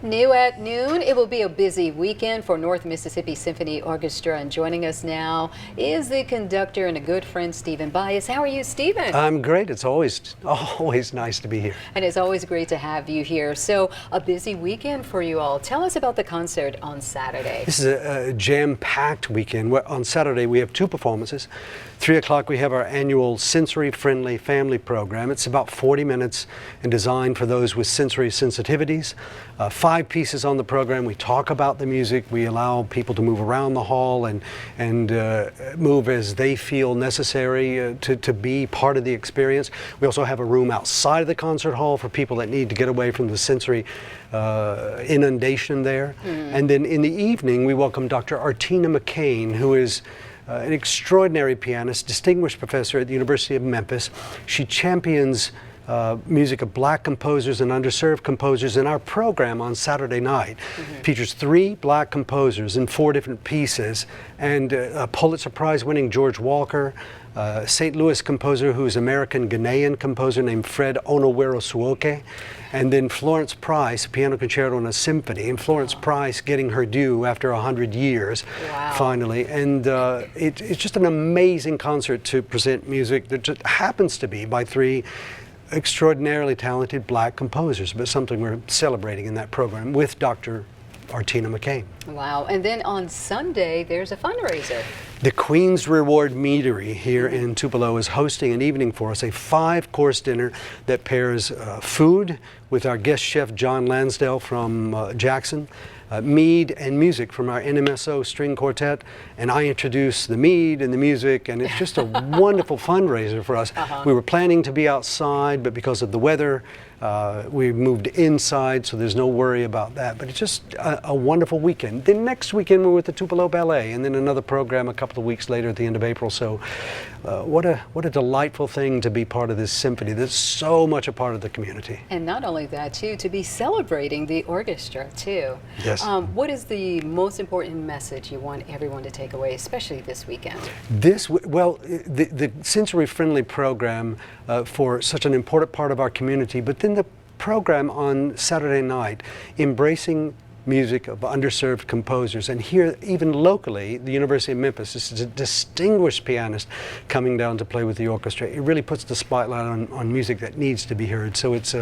New at noon, it will be a busy weekend for North Mississippi Symphony Orchestra, and joining us now is the conductor and a good friend, Steven Byess. How are you, Steven? I'm great. It's always nice to be here. And it's always great to have you here. So, a busy weekend for you all. Tell us about the concert on Saturday. This is a jam-packed weekend. On Saturday, we have two performances. 3 o'clock, we have our annual sensory-friendly family program. It's about 40 minutes and designed for those with sensory sensitivities. 5 pieces on the program. We talk about the music. We allow people to move around the hall and move as they feel necessary to be part of the experience. We also have a room outside of the concert hall for people that need to get away from the sensory inundation there. And then in the evening, we welcome Dr. Artina McCain, who is an extraordinary pianist, distinguished professor at the University of Memphis. She champions music of black composers and underserved composers, in our program on Saturday night. Features 3 black composers in 4 different pieces, and a Pulitzer Prize winning George Walker, St. Louis composer who's American Ghanaian composer named Fred Onowero-Suoke, and then Florence Price, piano concerto and a symphony, and Florence Price getting her due after 100 years, finally. And it's just an amazing concert to present music that just happens to be by 3 extraordinarily talented black composers, but something we're celebrating in that program with Dr. Artina McCain. Wow. And then on Sunday, there's a fundraiser. The Queen's Reward Meadery here in Tupelo is hosting an evening for us, a 5-course dinner that pairs food with our guest chef John Lansdale from Jackson, mead and music from our NMSO string quartet, and I introduce the mead and the music, and it's just a wonderful fundraiser for us. We were planning to be outside, but because of the weather, we moved inside, so there's no worry about that. But it's just a wonderful weekend. Then next weekend we're with the Tupelo Ballet, and then another program a couple of weeks later at the end of April. So what a delightful thing to be part of this symphony that's so much a part of the community. And not only that, too, to be celebrating the orchestra, too. Yes. What is the most important message you want everyone to take away, especially this weekend? The sensory-friendly program for such an important part of our community, but then the program on Saturday night, embracing music of underserved composers. And here, even locally, the University of Memphis, this is a distinguished pianist coming down to play with the orchestra. It really puts the spotlight on music that needs to be heard. So it's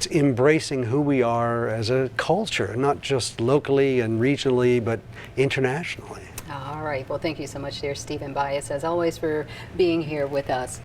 embracing who we are as a culture, not just locally and regionally, but internationally. All right. Well, thank you so much, dear Steven Byess, as always, for being here with us.